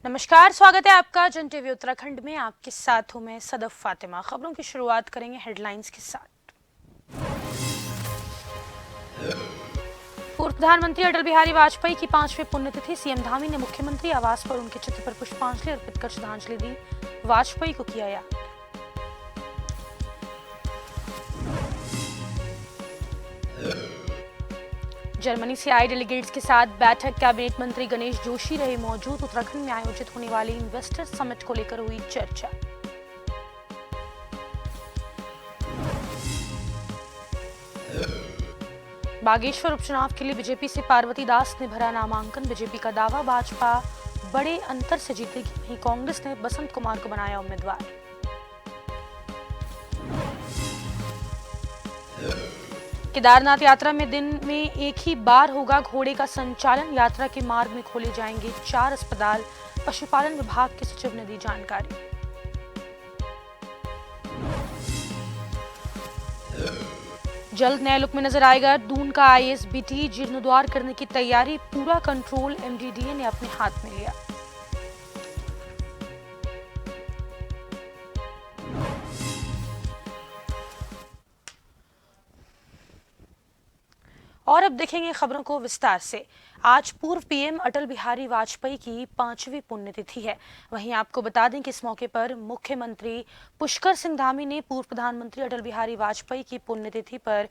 नमस्कार, स्वागत है आपका जन टीवी उत्तराखंड में। आपके साथ हूं मैं सदफ फातिमा। खबरों की शुरुआत करेंगे हेडलाइंस के साथ। पूर्व प्रधानमंत्री अटल बिहारी वाजपेयी की 5वीं पुण्यतिथि। सीएम धामी ने मुख्यमंत्री आवास पर उनके चित्र पर पुष्पांजलि अर्पित कर श्रद्धांजलि दी। वाजपेयी को किया याद। जर्मनी से आए डेलीगेट्स के साथ बैठक। कैबिनेट मंत्री गणेश जोशी रहे मौजूद। उत्तराखंड में आयोजित होने वाली इन्वेस्टर समिट को लेकर हुई चर्चा। बागेश्वर उपचुनाव के लिए बीजेपी से पार्वती दास ने भरा नामांकन। बीजेपी का दावा, भाजपा बड़े अंतर से जीतेगी। वहीं कांग्रेस ने बसंत कुमार को बनाया उम्मीदवार। केदारनाथ यात्रा में दिन में एक ही बार होगा घोड़े का संचालन। यात्रा के मार्ग में खोले जाएंगे 4 अस्पताल। पशुपालन विभाग के सचिव ने दी जानकारी। जल्द नए लुक में नजर आएगा दून का आईएसबीटी। जीर्णोद्वार करने की तैयारी, पूरा कंट्रोल एमडीडीए ने अपने हाथ में लिया। और अब देखेंगे खबरों को विस्तार से। आज पूर्व पीएम अटल बिहारी वाजपेयी की 5वीं पुण्यतिथि है। वहीं आपको बता दें कि इस मौके पर मुख्यमंत्री पुष्कर सिंह धामी ने पूर्व प्रधानमंत्री अटल बिहारी वाजपेयी की पुण्यतिथि पर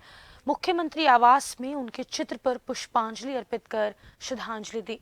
मुख्यमंत्री आवास में उनके चित्र पर पुष्पांजलि अर्पित कर श्रद्धांजलि दी।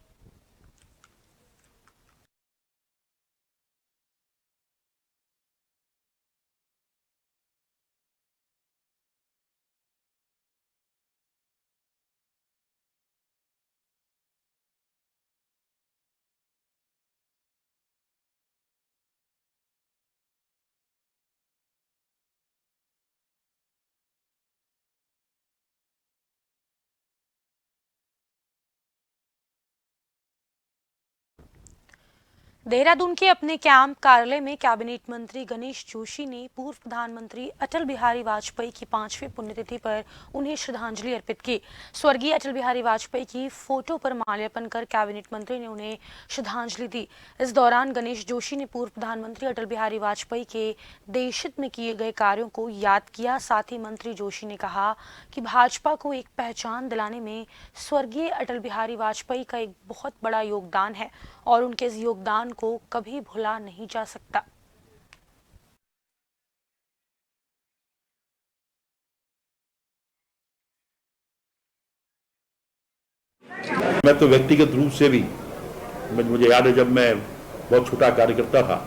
देहरादून के अपने कैंप कार्यालय में कैबिनेट मंत्री गणेश जोशी ने पूर्व प्रधानमंत्री अटल बिहारी वाजपेयी की 5वीं पुण्यतिथि पर उन्हें श्रद्धांजलि अर्पित की। स्वर्गीय अटल बिहारी वाजपेयी की फोटो पर माल्यार्पण कर कैबिनेट मंत्री ने उन्हें श्रद्धांजलि दी। इस दौरान गणेश जोशी ने पूर्व प्रधानमंत्री अटल बिहारी वाजपेयी के देशहित में किए गए कार्यों को याद किया। साथ ही मंत्री जोशी ने कहा कि भाजपा को एक पहचान दिलाने में स्वर्गीय अटल बिहारी वाजपेयी का एक बहुत बड़ा योगदान है और उनके इस योगदान को कभी भुला नहीं जा सकता। मैं तो व्यक्तिगत रूप से भी, मुझे याद है जब मैं बहुत छोटा कार्यकर्ता था,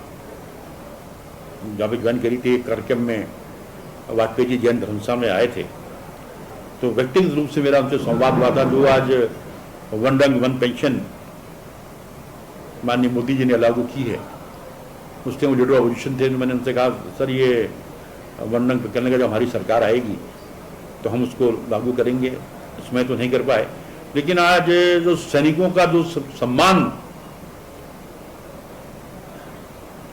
जब ज्वाइन करी थी एक कार्यक्रम में वाजपेयी जी जैन धर्मशाला में आए थे, तो व्यक्तिगत रूप से मेरा उनसे संवाद हुआ था। जो आज वन रंग वन पेंशन माननीय मोदी जी ने लागू की है, उसके वो लीडर अपोजिशन थे। तो मैंने उनसे कहा, सर ये वन रंग करने का जब हमारी सरकार आएगी तो हम उसको लागू करेंगे। इसमें तो नहीं कर पाए, लेकिन आज जो सैनिकों का जो सम्मान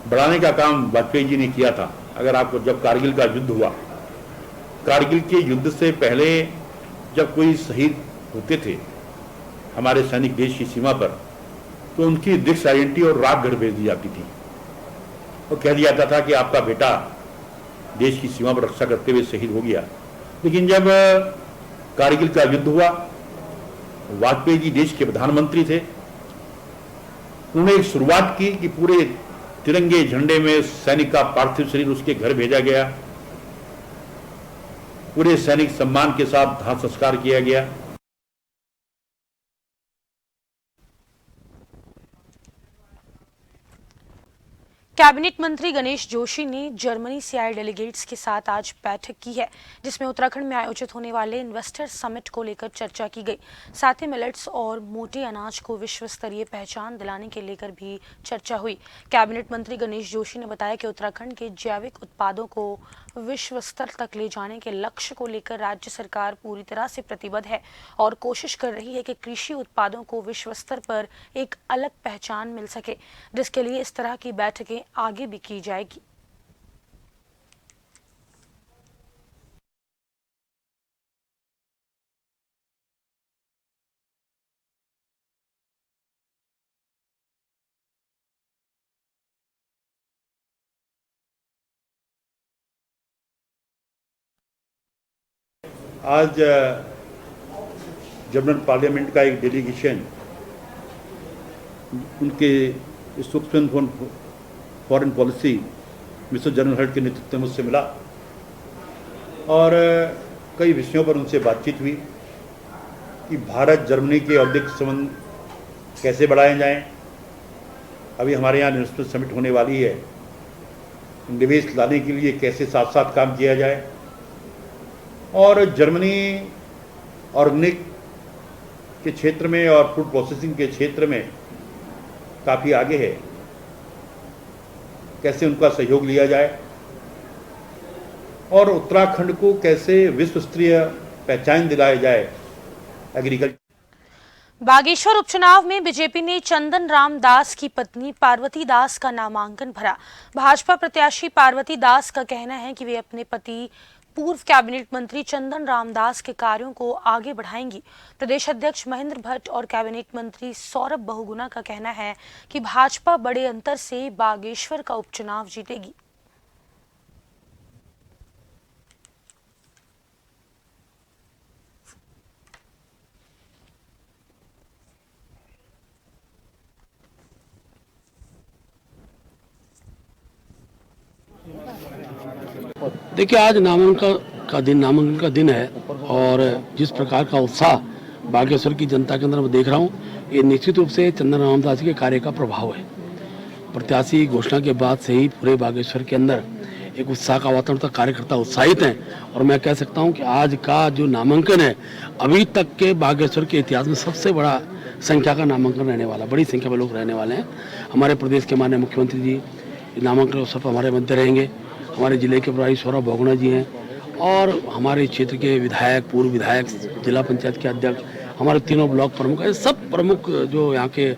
बढ़ाने का काम वाजपेयी जी ने किया था। अगर आपको, जब कारगिल का युद्ध हुआ, कारगिल के युद्ध से पहले जब कोई शहीद होते थे हमारे सैनिक देश की सीमा पर, तो उनकी डिस्क आइडेंटिटी और राख घर भेज दी जाती थी और कह दिया जाता था कि आपका बेटा देश की सीमा पर रक्षा करते हुए शहीद हो गया। लेकिन जब कारगिल का युद्ध हुआ, वाजपेयी जी देश के प्रधानमंत्री थे, उन्होंने एक शुरुआत की कि पूरे तिरंगे झंडे में सैनिक का पार्थिव शरीर उसके घर भेजा गया। पूरे सैनिक सम्मान के साथ दाह संस्कार किया गया। कैबिनेट मंत्री गणेश जोशी ने जर्मनी से आए डेलीगेट्स के साथ आज बैठक की है, जिसमें उत्तराखंड में आयोजित होने वाले इन्वेस्टर समिट को लेकर चर्चा की गई। साथ ही मिलेट्स और मोटे अनाज को विश्व स्तरीय पहचान दिलाने के लेकर भी चर्चा हुई। कैबिनेट मंत्री गणेश जोशी ने बताया कि उत्तराखंड के जैविक उत्पादों को विश्व स्तर तक ले जाने के लक्ष्य को लेकर राज्य सरकार पूरी तरह से प्रतिबद्ध है और कोशिश कर रही है कि कृषि उत्पादों को विश्व स्तर पर एक अलग पहचान मिल सके, जिसके लिए इस तरह की बैठकें आगे भी की जाएगी। आज जर्मन पार्लियामेंट का एक डेलीगेशन उनके spokesman foreign policy mister general Hart के नेतृत्व में मुझसे मिला और कई विषयों पर उनसे बातचीत हुई कि भारत जर्मनी के औद्योगिक संबंध कैसे बढ़ाए जाएं। अभी हमारे यहाँ इन्वेस्टमेंट समिट होने वाली है, निवेश लाने के लिए कैसे साथ साथ काम किया जाए। और जर्मनी ऑर्गेनिक के क्षेत्र में और फूड प्रोसेसिंग के क्षेत्र में काफ़ी आगे है, कैसे उनका सहयोग लिया जाए और उत्तराखंड को कैसे विश्व स्तरीय पहचान दिलाया जाए एग्रीकल्चर। बागेश्वर उपचुनाव में बीजेपी ने चंदन राम दास की पत्नी पार्वती दास का नामांकन भरा। भाजपा प्रत्याशी पार्वती दास का कहना है कि वे अपने पति पूर्व कैबिनेट मंत्री चंदन राम दास के कार्यों को आगे बढ़ाएंगी। प्रदेश अध्यक्ष महेंद्र भट्ट और कैबिनेट मंत्री सौरभ बहुगुणा का कहना है कि भाजपा बड़े अंतर से बागेश्वर का उपचुनाव जीतेगी। देखिए, आज नामांकन का दिन है और जिस प्रकार का उत्साह बागेश्वर की जनता के अंदर मैं देख रहा हूँ, ये निश्चित रूप से चंदन रामदास जी के कार्य का प्रभाव है। प्रत्याशी घोषणा के बाद से ही पूरे बागेश्वर के अंदर एक उत्साह का वातावरण था, कार्यकर्ता उत्साहित हैं और मैं कह सकता हूँ कि आज का जो नामांकन है अभी तक के बागेश्वर के इतिहास में सबसे बड़ा संख्या का नामांकन रहने वाला, बड़ी संख्या में लोग रहने वाले हैं। हमारे प्रदेश के माननीय मुख्यमंत्री जी नामांकन अवसर पर हमारे मध्य रहेंगे, हमारे जिले के प्रभारी सौरभ बहुगुणा जी हैं और हमारे क्षेत्र के विधायक, पूर्व विधायक, जिला पंचायत के अध्यक्ष, हमारे तीनों ब्लॉक प्रमुख, सब प्रमुख जो यहाँ के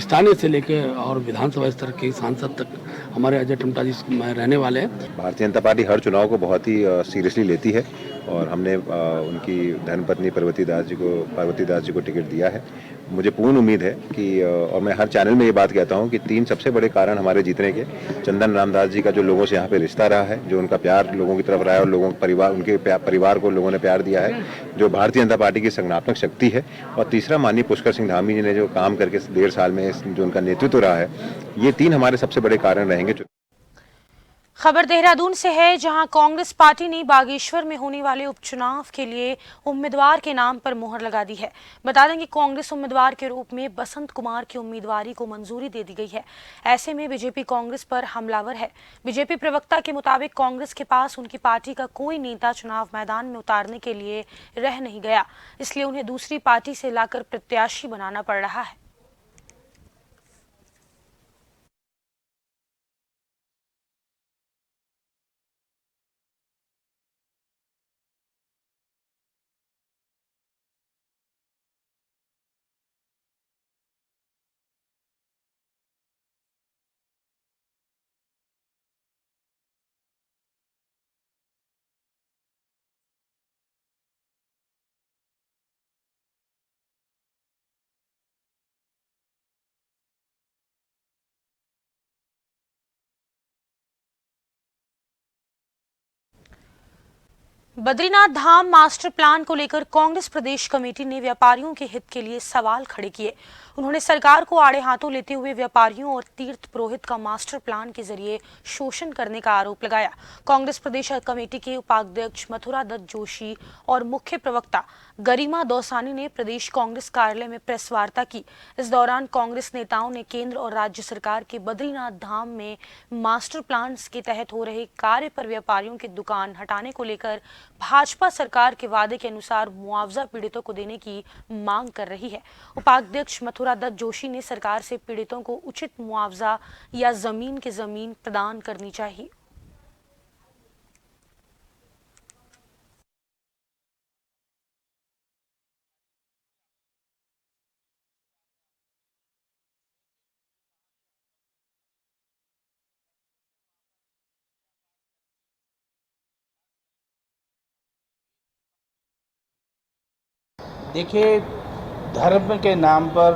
स्थानीय से लेकर और विधानसभा स्तर के सांसद तक हमारे अजय टमटा जी रहने वाले हैं। भारतीय जनता पार्टी हर चुनाव को बहुत ही सीरियसली लेती है और हमने उनकी धर्मपत्नी पार्वती दास जी को टिकट दिया है। मुझे पूर्ण उम्मीद है कि और मैं हर चैनल में ये बात कहता हूँ कि 3 सबसे बड़े कारण हमारे जीतने के, चंदन रामदास जी का जो लोगों से यहाँ पे रिश्ता रहा है, जो उनका प्यार लोगों की तरफ रहा है और लोगों परिवार, उनके परिवार को लोगों ने प्यार दिया है, जो भारतीय जनता पार्टी की संगठनात्मक शक्ति है, और तीसरा माननीय पुष्कर सिंह धामी जी ने जो काम करके 1.5 साल में जो उनका नेतृत्व रहा है, ये 3 हमारे सबसे बड़े कारण रहेंगे। खबर देहरादून से है, जहां कांग्रेस पार्टी ने बागेश्वर में होने वाले उपचुनाव के लिए उम्मीदवार के नाम पर मुहर लगा दी है। बता दें कि कांग्रेस उम्मीदवार के रूप में बसंत कुमार की उम्मीदवारी को मंजूरी दे दी गई है। ऐसे में बीजेपी कांग्रेस पर हमलावर है। बीजेपी प्रवक्ता के मुताबिक कांग्रेस के पास उनकी पार्टी का कोई नेता चुनाव मैदान में उतारने के लिए रह नहीं गया, इसलिए उन्हें दूसरी पार्टी से लाकर प्रत्याशी बनाना पड़ रहा है। बद्रीनाथ धाम मास्टर प्लान को लेकर कांग्रेस प्रदेश कमेटी ने व्यापारियों के हित के लिए सवाल खड़े किए। उन्होंने सरकार को आड़े हाथों लेते हुए व्यापारियों और तीर्थ पुरोहित का मास्टर प्लान के जरिए शोषण करने का आरोप लगाया। कांग्रेस प्रदेश कमेटी के उपाध्यक्ष मथुरा दत्त जोशी और मुख्य प्रवक्ता गरिमा दौसानी ने प्रदेश कांग्रेस कार्यालय में प्रेस वार्ता की। इस दौरान कांग्रेस नेताओं ने केंद्र और राज्य सरकार के बद्रीनाथ धाम में मास्टर प्लान के तहत हो रहे कार्य पर व्यापारियों की दुकान हटाने को लेकर भाजपा सरकार के वादे के अनुसार मुआवजा पीड़ितों को देने की मांग कर रही है। उपाध्यक्ष मथुरा दत्त जोशी ने सरकार से पीड़ितों को उचित मुआवजा या जमीन की जमीन प्रदान करनी चाहिए। देखिए, धर्म के नाम पर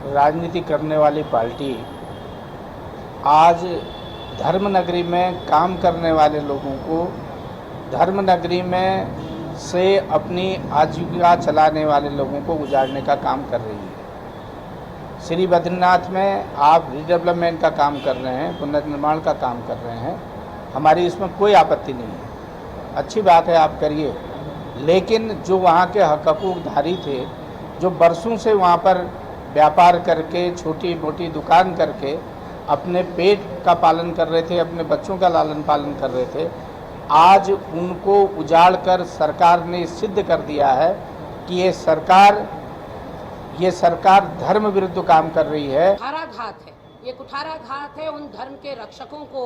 राजनीति करने वाली पार्टी आज धर्म नगरी में काम करने वाले लोगों को धर्म नगरी में से अपनी आजीविका चलाने वाले लोगों को उजाड़ने का काम कर रही है। श्री बद्रीनाथ में आप रिडेवलपमेंट का काम कर रहे हैं, पुनर्निर्माण का काम कर रहे हैं, हमारी इसमें कोई आपत्ति नहीं है, अच्छी बात है, आप करिए। लेकिन जो वहाँ के हकूक़धारी थे, जो बरसों से वहाँ पर व्यापार करके, छोटी मोटी दुकान करके अपने पेट का पालन कर रहे थे, अपने बच्चों का लालन पालन कर रहे थे, आज उनको उजाड़ कर सरकार ने सिद्ध कर दिया है कि ये सरकार धर्म विरुद्ध काम कर रही है। कुठाराघात है, ये कुठाराघात है उन धर्म के रक्षकों को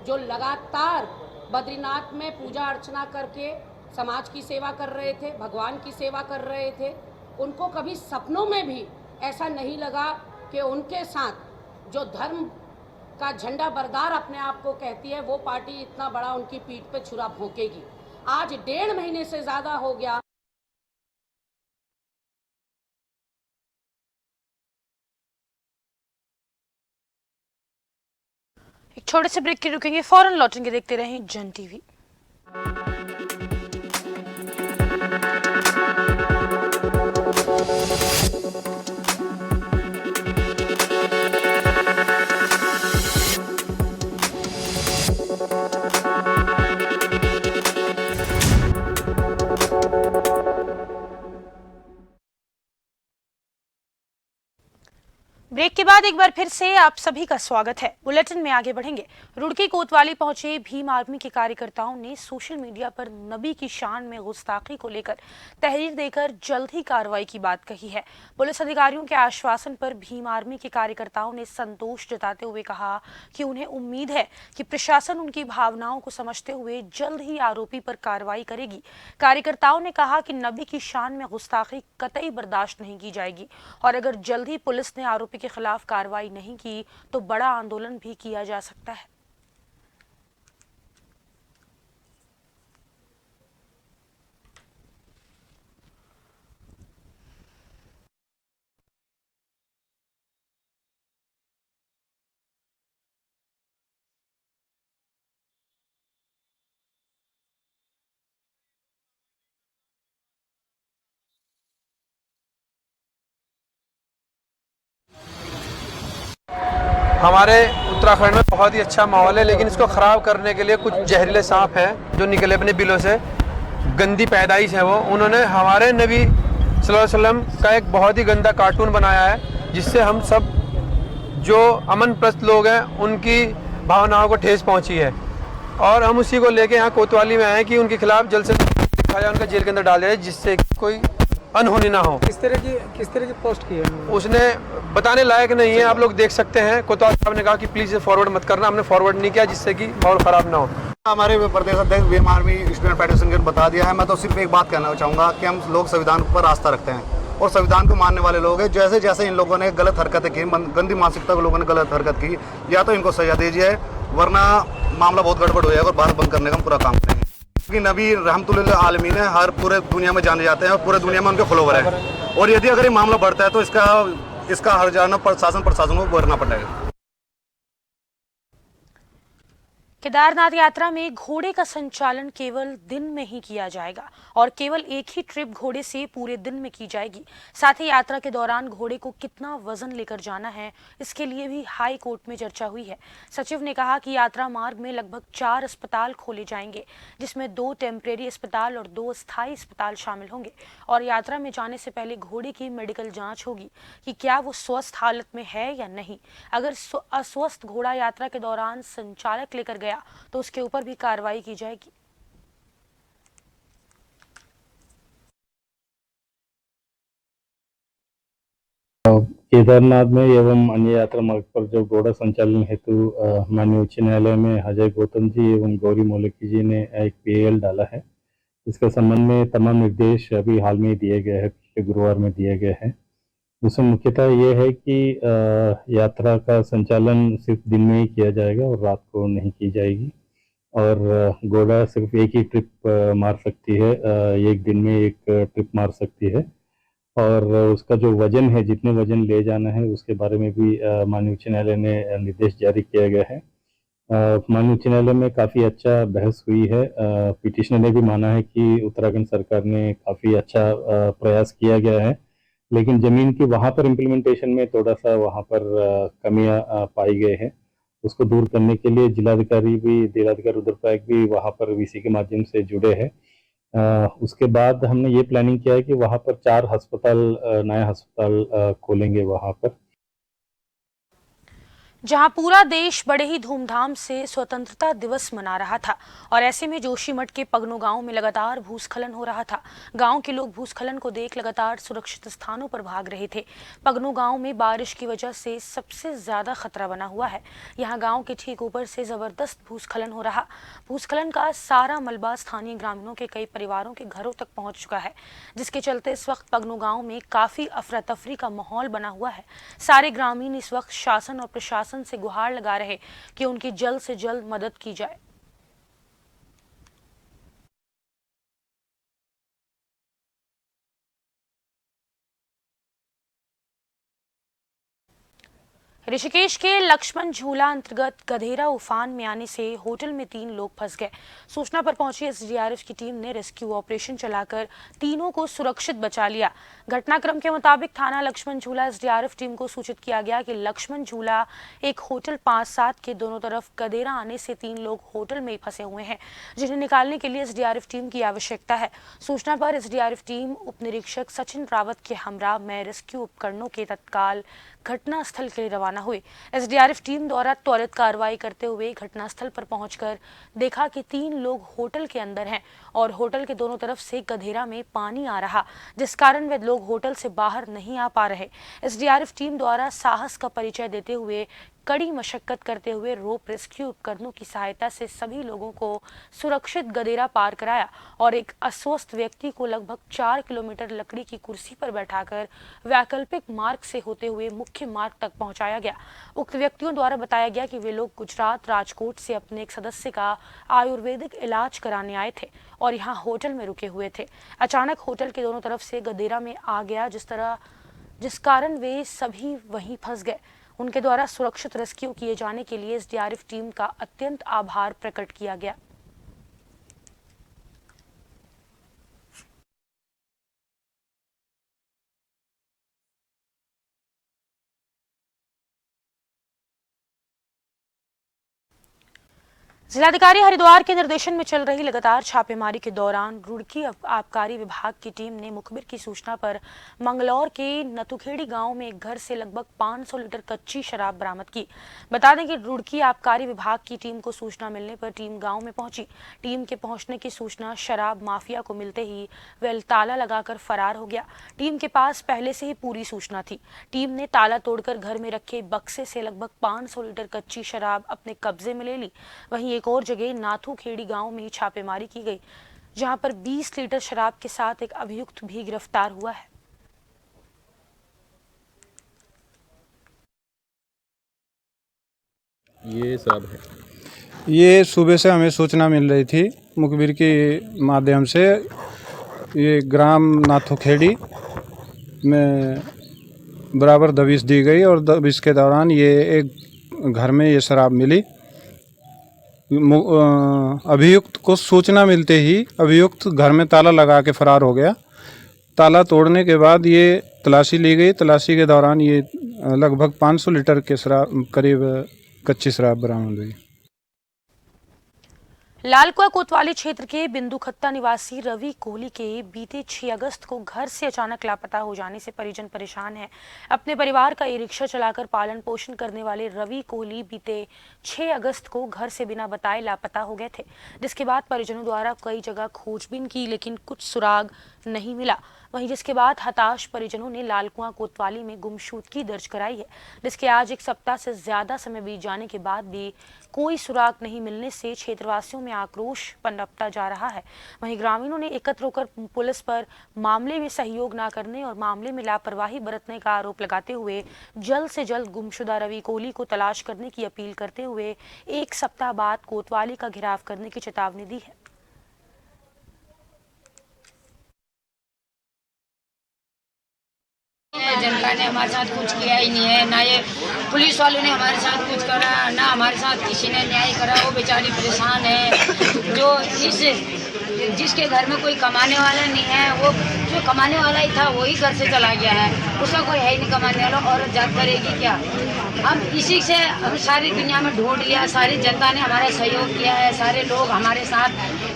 जो लगातार बद्रीनाथ में पूजा अर्चना करके समाज की सेवा कर रहे थे, भगवान की सेवा कर रहे थे। उनको कभी सपनों में भी ऐसा नहीं लगा कि उनके साथ जो धर्म का झंडा बरदार अपने आप को कहती है, वो पार्टी इतना बड़ा उनकी पीठ पे छुरा भोंकेगी। आज 1.5 महीने से ज़्यादा हो गया। एक छोटे से ब्रेक के रुकेंगे, फौरन लौटेंगे, देखते रहें जन टीवी। ब्रेक के बाद एक बार फिर से आप सभी का स्वागत है। बुलेटिन में आगे बढ़ेंगे। रुड़की कोतवाली पहुंचे भीम आर्मी के कार्यकर्ताओं ने सोशल मीडिया पर नबी की शान में गुस्ताखी को लेकर तहरीर देकर जल्द ही कार्रवाई की बात कही है। पुलिस अधिकारियों के आश्वासन पर भीम आर्मी के कार्यकर्ताओं ने संतोष जताते हुए कहा कि उन्हें उम्मीद है कि प्रशासन उनकी भावनाओं को समझते हुए जल्द ही आरोपी पर कार्रवाई करेगी। कार्यकर्ताओं ने कहा कि नबी की शान में गुस्ताखी कतई बर्दाश्त नहीं की जाएगी और अगर जल्द ही पुलिस ने आरोपी के खिलाफ कार्रवाई नहीं की तो बड़ा आंदोलन भी किया जा सकता है। हमारे उत्तराखंड में बहुत ही अच्छा माहौल है, लेकिन इसको ख़राब करने के लिए कुछ जहरीले सांप हैं जो निकले अपने बिलों से, गंदी पैदाइश है वो। उन्होंने हमारे नबी सल्लल्लाहु अलैहि वसल्लम का एक बहुत ही गंदा कार्टून बनाया है, जिससे हम सब जो अमन प्रस्त लोग हैं उनकी भावनाओं को ठेस पहुंची है। और हम उसी को लेके यहाँ कोतवाली में आए कि उनके खिलाफ जल्द से लिखा जाए, उनका जेल के अंदर डाल दिया जाए, जिससे कोई अनहोनी ना हो। किस तरह की पोस्ट की है उसने बताने लायक नहीं है, आप लोग देख सकते हैं। कोतवाल साहब ने कहा कि प्लीज़ फॉरवर्ड मत करना, हमने फॉरवर्ड नहीं किया जिससे कि माहौल ख़राब ना हो। हमारे प्रदेश अध्यक्ष भीम आर्मी स्टूडेंट फेडरेशन ने बता दिया है। मैं तो सिर्फ एक बात कहना चाहूँगा कि हम लोग संविधान पर आस्था रखते हैं और संविधान को मानने वाले लोग हैं। जैसे जैसे इन लोगों ने गलत हरकतें की, गंदी मानसिकता के लोगों ने गलत हरकत की, या तो इनको सजा दीजिए वरना मामला बहुत गड़बड़ हो जाएगा और भारत बंद करने का हम पूरा काम करेंगे। क्योंकि नबी रहमतुल्लिल आलमीन है, हर पूरे दुनिया में जाने जाते हैं और पूरे दुनिया में उनके फॉलोवर हैं। और यदि अगर ये मामला बढ़ता है तो इसका हर जाना प्रशासन को भरना पड़ेगा। केदारनाथ यात्रा में घोड़े का संचालन केवल दिन में ही किया जाएगा और केवल एक ही ट्रिप घोड़े से पूरे दिन में की जाएगी। साथ ही यात्रा के दौरान घोड़े को कितना वजन लेकर जाना है, इसके लिए भी हाई कोर्ट में चर्चा हुई है। सचिव ने कहा कि यात्रा मार्ग में लगभग 4 अस्पताल खोले जाएंगे, जिसमें 2 टेम्परेरी अस्पताल और 2 अस्थायी अस्पताल शामिल होंगे और यात्रा में जाने से पहले घोड़े की मेडिकल जाँच होगी कि क्या वो स्वस्थ हालत में है या नहीं। अगर अस्वस्थ घोड़ा यात्रा के दौरान संचालक लेकर गया तो उसके ऊपर भी कार्रवाई की जाएगी। केदारनाथ में एवं अन्य यात्रा मार्ग पर जो घोड़ा संचालन हेतु माननीय उच्च न्यायालय में अजय गौतम जी एवं गौरी मौलिकी जी ने एक पीएल डाला है। इसके संबंध में तमाम निर्देश अभी हाल में दिए गए हैं, पिछले गुरुवार में दिए गए हैं। उसमें मुख्यतः ये है कि यात्रा का संचालन सिर्फ दिन में ही किया जाएगा और रात को नहीं की जाएगी और घोड़ा सिर्फ एक ही ट्रिप मार सकती है, एक दिन में एक ट्रिप मार सकती है और उसका जो वजन है, जितने वजन ले जाना है उसके बारे में भी माननीय उच्च न्यायालय ने निर्देश जारी किया गया है। माननीय उच्च न्यायालय में काफ़ी अच्छा बहस हुई है। पिटिशनर ने भी माना है कि उत्तराखंड सरकार ने काफ़ी अच्छा प्रयास किया गया है, लेकिन ज़मीन की वहाँ पर इम्प्लीमेंटेशन में थोड़ा सा वहाँ पर कमियाँ पाई गए हैं। उसको दूर करने के लिए जिलाधिकारी रुद्रप्रयाग भी वहाँ पर वीसी के माध्यम से जुड़े हैं। उसके बाद हमने ये प्लानिंग किया है कि वहाँ पर 4 नया अस्पताल खोलेंगे वहाँ पर। जहां पूरा देश बड़े ही धूमधाम से स्वतंत्रता दिवस मना रहा था और ऐसे में जोशीमठ के पगनो गांव में लगातार भूस्खलन हो रहा था। गांव के लोग भूस्खलन को देख लगातार सुरक्षित स्थानों पर भाग रहे थे। पगनो गांव में बारिश की वजह से सबसे ज्यादा खतरा बना हुआ है। यहां गांव के ठीक ऊपर से जबरदस्त भूस्खलन हो रहा। भूस्खलन का सारा मलबा स्थानीय ग्रामीणों के कई परिवारों के घरों तक पहुंच चुका है, जिसके चलते इस वक्त पगनो गांव में काफी अफरा तफरी का माहौल बना हुआ है। सारे ग्रामीण इस वक्त शासन और प्रशासन से गुहार लगा रहे कि उनकी जल्द से जल्द मदद की जाए। ऋषिकेश के लक्ष्मण झूला अंतर्गत गधेरा उफान में आने से होटल में 3 लोग फंस गए। सूचना पर पहुंची एसडीआरएफ की टीम ने रेस्क्यू ऑपरेशन चलाकर तीनों को सुरक्षित बचा लिया। घटनाक्रम के मुताबिक थाना लक्ष्मण झूला एसडीआरएफ टीम को सूचित किया गया कि लक्ष्मण झूला एक होटल 5-7 के दोनों तरफ गधेरा आने से 3 लोग होटल में फंसे हुए हैं, जिन्हें निकालने के लिए एसडीआरएफ टीम की आवश्यकता है। सूचना पर एसडीआरएफ टीम उप निरीक्षक सचिन रावत के हमरा में रेस्क्यू उपकरणों के तत्काल घटनास्थल के लिए रवाना हुए। एसडीआरएफ टीम द्वारा त्वरित कार्रवाई करते हुए घटनास्थल पर पहुंचकर देखा कि 3 लोग होटल के अंदर हैं और होटल के दोनों तरफ से गधेरा में पानी आ रहा, जिस कारण वे लोग होटल से बाहर नहीं आ पा रहे। एसडीआरएफ टीम द्वारा साहस का परिचय देते हुए कड़ी मशक्कत करते हुए रोप रेस्क्यू उपकरणों की सहायता से सभी लोगों को सुरक्षित गधेरा पार कराया और एक अस्वस्थ व्यक्ति को लगभग 4 किलोमीटर लकड़ी की कुर्सी पर बैठाकर वैकल्पिक मार्ग से होते हुए मुख्य मार्ग तक पहुंचाया गया। उक्त व्यक्तियों द्वारा बताया गया कि वे लोग गुजरात राजकोट से अपने एक सदस्य का आयुर्वेदिक इलाज कराने आए थे और यहाँ होटल में रुके हुए थे। अचानक होटल के दोनों तरफ से गधेरा में आ गया, जिस कारण वे सभी वहीं फंस गए। उनके द्वारा सुरक्षित रेस्क्यू किए जाने के लिए एसडीआरएफ टीम का अत्यंत आभार प्रकट किया गया। जिलाधिकारी हरिद्वार के निर्देशन में चल रही लगातार छापेमारी के दौरान रुड़की आबकारी विभाग की टीम ने मुखबिर की सूचना पर मंगलौर के नथुखेड़ी गांव में एक घर से लगभग 500 लीटर कच्ची शराब बरामद की। बता दें कि रुड़की आबकारी विभाग की टीम को सूचना मिलने पर टीम गांव में पहुंची। टीम के पहुंचने की सूचना शराब माफिया को मिलते ही वह ताला लगाकर फरार हो गया। टीम के पास पहले से ही पूरी सूचना थी। टीम ने ताला तोड़कर घर में रखे बक्से से लगभग 500 लीटर कच्ची शराब अपने कब्जे में ले ली। वहीं एक और जगह नाथूखेड़ी गांव में छापेमारी की गई, जहां पर 20 लीटर शराब के साथ एक अभियुक्त भी गिरफ्तार हुआ है। ये शराब है, ये सुबह से हमें सूचना मिल रही थी मुखबिर के माध्यम से। ये ग्राम नाथूखेड़ी में बराबर दबिश दी गई और दबिश के दौरान ये एक घर में ये शराब मिली। अभियुक्त को सूचना मिलते ही अभियुक्त घर में ताला लगा के फरार हो गया। ताला तोड़ने के बाद ये तलाशी ली गई। तलाशी के दौरान ये लगभग 500 लीटर के शराब करीब कच्ची शराब बरामद हुई। लालकुआ कोतवाली क्षेत्र के बिंदुखत्ता निवासी रवि कोहली के बीते 6 अगस्त को घर से अचानक लापता हो जाने से परिजन परेशान हैं। अपने परिवार का ई रिक्शा चलाकर पालन पोषण करने वाले रवि कोहली बीते 6 अगस्त को घर से बिना बताए लापता हो गए थे, जिसके बाद परिजनों द्वारा कई जगह खोजबीन की, लेकिन कुछ सुराग नहीं मिला। वहीं जिसके बाद हताश परिजनों ने लालकुआ कोतवाली में गुमशुदगी दर्ज कराई है, जिसके आज 1 सप्ताह से ज्यादा समय बीत जाने के बाद भी कोई सुराग नहीं मिलने से क्षेत्रवासियों में आक्रोश पनपता जा रहा है। वहीं ग्रामीणों ने एकत्र होकर पुलिस पर मामले में सहयोग न करने और मामले में लापरवाही बरतने का आरोप लगाते हुए जल्द से जल्द गुमशुदा रवि कोहली को तलाश करने की अपील करते हुए 1 सप्ताह बाद कोतवाली का घेराव करने की चेतावनी दी है। जनता ने हमारे साथ कुछ किया ही नहीं है, ना ये पुलिस वालों ने हमारे साथ कुछ करा, ना हमारे साथ किसी ने न्याय करा। वो बेचारी परेशान है, जो जिसके घर में कोई कमाने वाला नहीं है, वो जो कमाने वाला ही था वही घर से चला गया है, उसका कोई है ही नहीं कमाने वाला, औरत जात करेगी क्या। हम इसी से हम सारी दुनिया में ढूंढ लिया, सारी जनता ने हमारा सहयोग किया है, सारे लोग हमारे साथ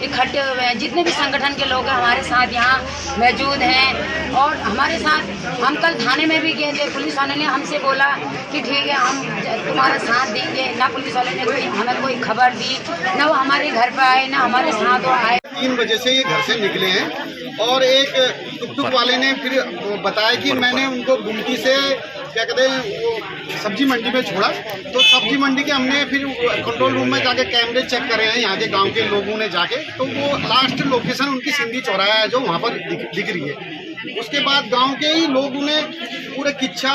इकट्ठे हुए हैं, जितने भी संगठन के लोग हैं हमारे साथ यहाँ मौजूद हैं। और हमारे साथ हम कल थाने में भी गए थे, पुलिस वालों ने हमसे बोला कि ठीक है हम तुम्हारा साथ देंगे, ना पुलिस वालों ने हमें कोई खबर दी, ना वो हमारे घर पर आए, ना हमारे साथ वो आए। 3 बजे से ये घर से निकले हैं और एक टुकटुक वाले ने फिर बताया कि मैंने उनको गुमटी से क्या कहते हैं वो सब्जी मंडी में छोड़ा, तो सब्जी मंडी के हमने फिर कंट्रोल रूम में जाके कैमरे चेक करे हैं यहाँ के गांव के लोगों ने जाके, तो वो लास्ट लोकेशन उनकी सिंधी चौराहा है जो वहाँ पर दिख रही है। उसके बाद गांव के ही लोगों ने पूरे किच्छा,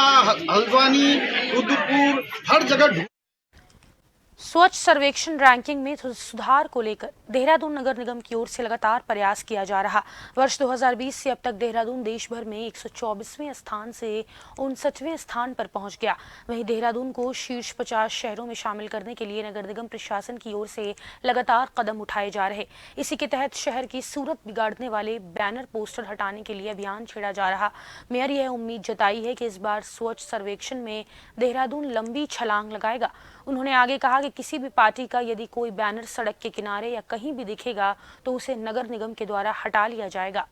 हल्द्वानी, रुद्रपुर हर जगह स्वच्छ सर्वेक्षण रैंकिंग में सुधार को लेकर देहरादून नगर निगम की ओर से लगातार प्रयास किया जा रहा। वर्ष 2020 से अब तक देहरादून देश भर में 124वें स्थान से 59वें स्थान पर पहुंच गया। वहीं देहरादून को शीर्ष 50 शहरों में शामिल करने के लिए नगर निगम प्रशासन की ओर से लगातार कदम उठाए जा रहे। इसी के तहत शहर की सूरत बिगाड़ने वाले बैनर पोस्टर हटाने के लिए अभियान छेड़ा जा रहा। मेयर यह उम्मीद जताई है कि इस बार स्वच्छ सर्वेक्षण में देहरादून लंबी छलांग लगाएगा। उन्होंने आगे कहा कि किसी भी पार्टी का यदि कोई बैनर सड़क के किनारे या कहीं भी दिखेगा तो उसे नगर निगम के द्वारा हटा लिया जाएगा।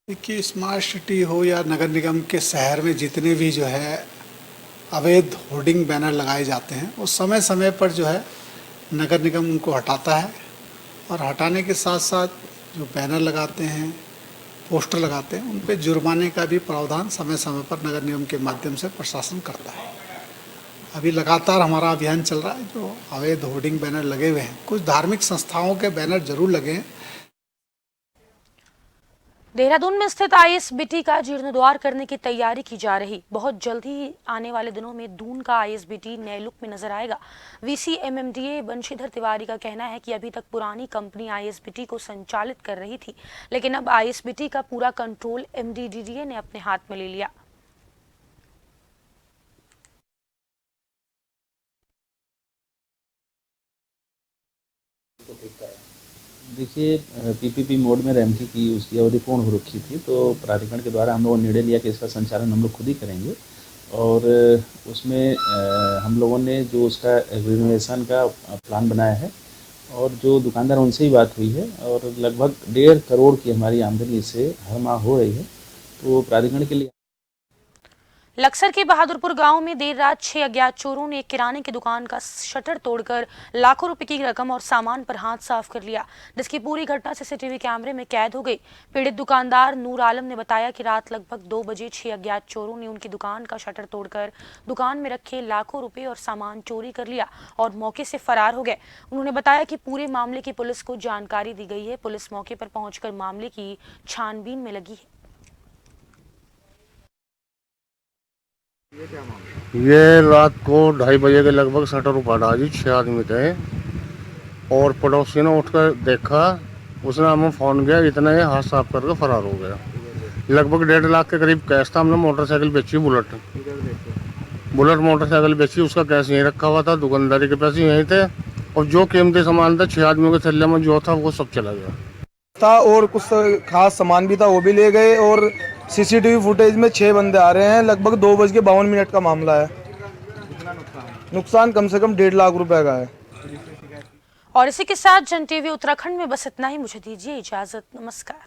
देखिए, स्मार्ट सिटी हो या नगर निगम के शहर में जितने भी जो है अवैध होर्डिंग बैनर लगाए जाते हैं, वो समय समय पर जो है नगर निगम उनको हटाता है और हटाने के साथ साथ जो बैनर लगाते हैं, पोस्टर लगाते हैं, उन पे जुर्माने का भी प्रावधान समय समय पर नगर निगम के माध्यम से प्रशासन करता है। अभी लगातार हमारा अभियान चल रहा है। जो अवैध होर्डिंग बैनर लगे हुए हैं, कुछ धार्मिक संस्थाओं के बैनर जरूर लगे हैं। देहरादून में स्थित आईएसबीटी का जीर्णोद्धार करने की तैयारी की जा रही। बहुत जल्द ही आने वाले दिनों में दून का आईएसबीटी नए लुक में नजर आएगा। वीसी एमएमडीए बंशीधर तिवारी का कहना है कि अभी तक पुरानी कंपनी आईएसबीटी को संचालित कर रही थी, लेकिन अब आईएसबीटी का पूरा कंट्रोल एमडीडीए ने अपने हाथ में ले लिया। देखिए, पीपीपी मोड में रैमकी की उसकी अवधि पूर्ण हो रखी थी, तो प्राधिकरण के द्वारा हम लोगों ने निर्णय लिया कि इसका संचालन हम लोग खुद ही करेंगे। और उसमें हम लोगों ने जो उसका रिनोवेशन का प्लान बनाया है और जो दुकानदार उनसे ही बात हुई है और लगभग 1.5 करोड़ की हमारी आमदनी इससे हर माह हो रही है। तो प्राधिकरण के लिए लक्सर के बहादुरपुर गांव में देर रात 6 अज्ञात चोरों ने एक किराने की दुकान का शटर तोड़कर लाखों रुपए की रकम और सामान पर हाथ साफ कर लिया, जिसकी पूरी घटना सीसीटीवी कैमरे में कैद हो गई। पीड़ित दुकानदार नूर आलम ने बताया कि रात लगभग 2 बजे 6 अज्ञात चोरों ने उनकी दुकान का शटर तोड़कर दुकान में रखे लाखों रुपए और सामान चोरी कर लिया और मौके से फरार हो गए। उन्होंने बताया कि पूरे मामले की पुलिस को जानकारी दी गई है। पुलिस मौके पर पहुंचकर मामले की छानबीन में लगी है। ये रात को 2:30 बजे के लगभग शटर उपाड़ा जी। 6 आदमी थे और पड़ोसी ने उठकर देखा, उसने हमें फ़ोन किया, इतना ही हाथ साफ करके फरार हो गया। लगभग 1.5 लाख के करीब कैश था। हमने मोटरसाइकिल बेची, बुलेट मोटरसाइकिल बेची, उसका कैश यहीं रखा हुआ था, दुकानदारी के पैसे यहीं थे और जो कीमती सामान था 6 आदमियों के थैले में जो था वो सब चला गया था और कुछ खास सामान भी था वो भी ले गए। और सीसीटीवी फुटेज में 6 बंदे आ रहे हैं। लगभग 2:52 का मामला है। नुकसान कम से कम 1.5 लाख रुपए का है। और इसी के साथ जन टीवी उत्तराखंड में बस इतना ही। मुझे दीजिए इजाजत। नमस्कार।